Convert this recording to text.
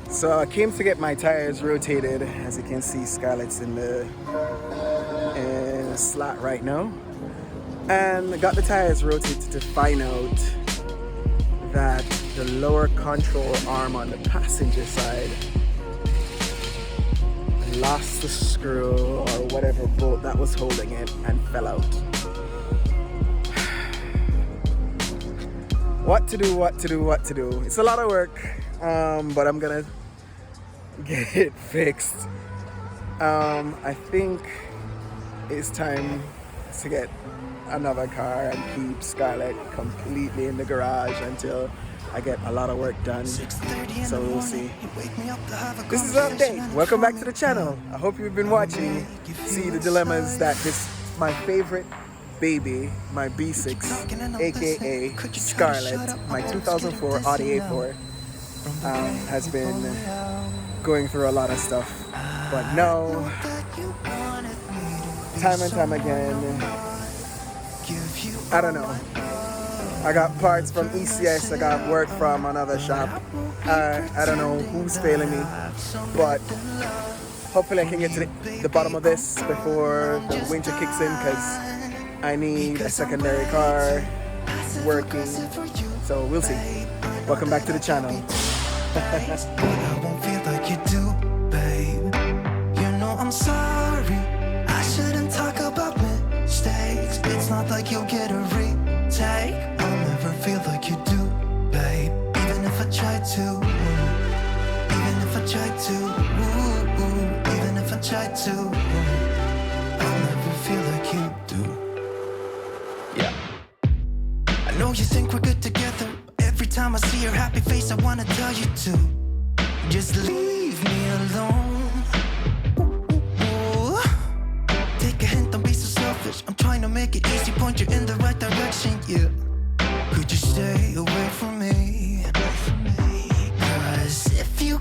So I came to get my tires rotated. As you can see, Skarlett's in the slot right now. And I got the tires rotated to find out that the lower control arm on the passenger side lost the screw or whatever bolt that was holding it and fell out. What to do. It's a lot of work, but I'm gonna get it fixed. I think it's time to get another car and keep Skarlett completely in the garage until I get a lot of work done. So we'll see. This is an update. Welcome back to the channel. I hope you've been watching. See the dilemmas that my favorite baby, my B6, aka Skarlett, my 2004 Audi A4, has been going through a lot of stuff. But no, time and time again, I don't know. I got parts from ECS, I got work from another shop. I don't know who's failing me, but hopefully I can get to the bottom of this before the winter kicks in, because I need a secondary car working. So we'll see. Welcome back to the channel. I won't feel like you do, babe. You know I'm sorry. I shouldn't talk about mistakes. It's not like you'll get a retake. I'll never feel like you do, babe. Even if I try to, even if I try to, even if I try to, I'll never feel like you do. Yeah. I know you think we're good together. Every time I see your happy face, I wanna tell you to just leave me alone. Ooh. Take a hint, don't be so selfish. I'm trying to make it easy, point you in the right direction, yeah. Could you stay away from me? 'Cause if you